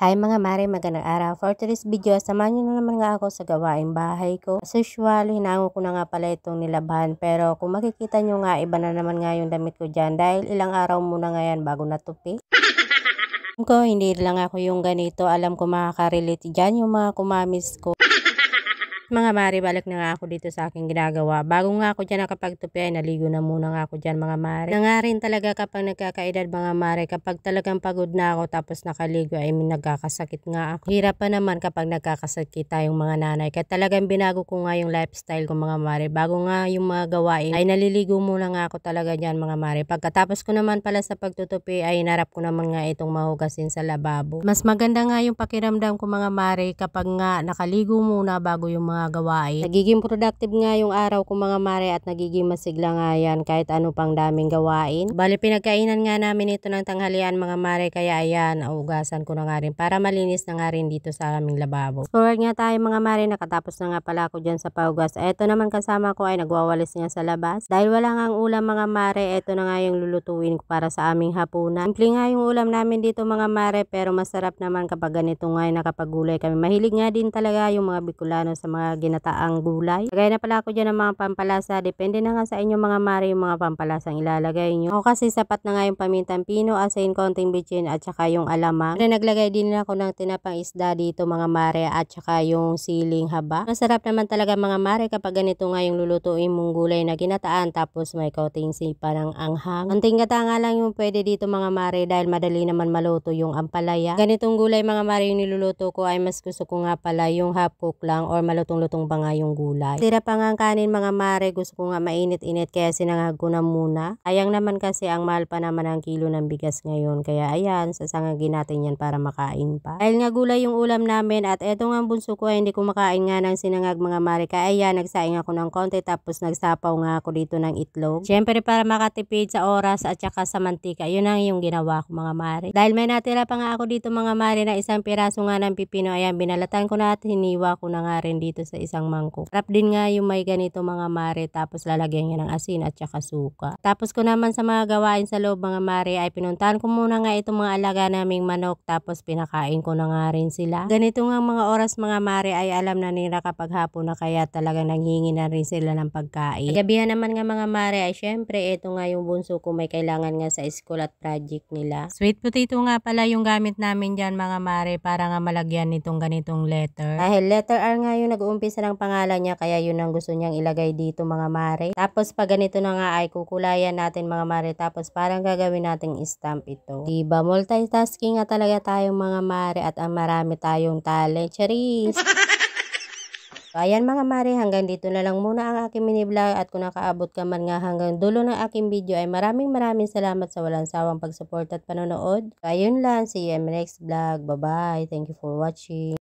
Hi mga mare, magandang araw. For today's video, samahan nyo na naman nga ako sa gawaing bahay ko. As usual, hinango ko na nga pala itong nilabahan. Pero kung makikita nyo nga, iba na naman nga yung damit ko dyan. Dahil ilang araw muna nga yan bago natupi. Ko, hindi lang ako yung ganito. Alam ko makaka-relate dyan yung mga kumamis ko. Mga mare, balik na nga ako dito sa aking ginagawa. Bago nga ako dyan nakapagtupi ay naligo na muna nga ako dyan mga mare. Na nga rin talaga kapag nagkakaedad mga mare, kapag talagang pagod na ako tapos nakaligo ay nagkakasakit nga ako. Hirap pa naman kapag nagkakasakit tayong mga nanay. Kaya talagang binago ko nga yung lifestyle ko mga mare. Bago nga yung mga gawain ay naliligo muna nga ako talaga dyan mga mare. Pagkatapos ko naman pala sa pagtutupi ay inarap ko naman nga itong mahugasin sa lababo. Mas maganda nga yung pakiramdam ko mga mare kapag nga nakaligo muna bago yung mga gawain. Nagiging productive nga yung araw ko mga mare at nagiging masigla nga yan kahit ano pang daming gawain. Bali pinagkainan nga namin ito ng tanghalian mga mare kaya ayan, augasan ko na nga rin para malinis na nga rin dito sa aming lababo. Forward nga tayo mga mare, nakatapos na nga pala ako dyan sa paugas. Eto naman kasama ko ay nagwawalis nga sa labas. Dahil wala nga ang ulam mga mare, eto na nga yung lulutuin ko para sa aming hapunan. Simple nga yung ulam namin dito mga mare pero masarap naman kapag ganito nga yung nakapagulay kami. Mahilig nga din talaga yung mga Bicolano sa mga ginataang gulay. Lagay na pala ako dyan ng mga pampalasa. Depende na nga sa inyo mga mare yung mga pampalasang ilalagay nyo. Ako kasi sapat na nga yung pamintang pino, asin, konting bitchin at saka yung alamang. Pero naglagay din ako ng tinapang isda dito mga mare at saka yung siling haba. Masarap naman talaga mga mare kapag ganito nga yung lulutuin mong gulay na ginataan tapos may kauting sipa ng anghang. Konting gata nga lang yung pwede dito mga mare dahil madali naman maluto yung ampalaya. Ganitong gulay mga mare yung niluluto ko ay mas gusto ko nga pala yung half cook lang or malutong-lutong pa nga yung gulay. Tira pa nga ang kanin mga mare, gusto ko nga mainit-init kaya sinangag ko na muna. Ayang naman kasi ang mahal pa naman ang kilo ng bigas ngayon kaya ayan, sasangagin natin yan para makain pa. Dahil nga gulay yung ulam namin at eto nga bunso ko ay hindi ko makain nga ng sinangag mga mare kaya ayan, nagsaing ako ng konti tapos nagsapaw nga ako dito ng itlog. Siyempre para makatipid sa oras at saka sa mantika, yun ang yung ginawa ko mga mare. Dahil may natira pa nga ako dito mga mare na isang piraso nga ng pipino, ayan binalatan ko na at hiniwa ko na nga rin dito sa isang mangkok. Sarap din nga yung may ganito mga mare tapos lalagyan niya ng asin at saka suka. Tapos ko naman sa mga gawain sa loob mga mare ay pinuntahan ko muna nga itong mga alaga naming manok tapos pinakain ko na nga rin sila. Ganito nga mga oras mga mare ay alam na nila kapag hapon na kaya talagang nanghingi na rin sila ng pagkain. Gabihan naman nga mga mare ay syempre ito nga yung bunso ko may kailangan nga sa school at project nila. Sweet potato nga pala yung gamit namin dyan mga mare para nga malagyan nitong ganitong letter. Dahil letter R nga yung nag-uumpisa ng pangalan niya kaya yun ang gusto niyang ilagay dito mga mare. Tapos pag ganito na nga ay kukulayan natin mga mare tapos parang gagawin nating stamp ito. Diba multitasking nga talaga tayong mga mare at ang marami tayong talent. Charis! So, ayan mga mare, hanggang dito na lang muna ang aking mini vlog at kung nakaabot ka man nga hanggang dulo ng aking video ay maraming salamat sa walang sawang pag-support at panonood. So, ayun lang, see you in my next vlog. Bye bye! Thank you for watching.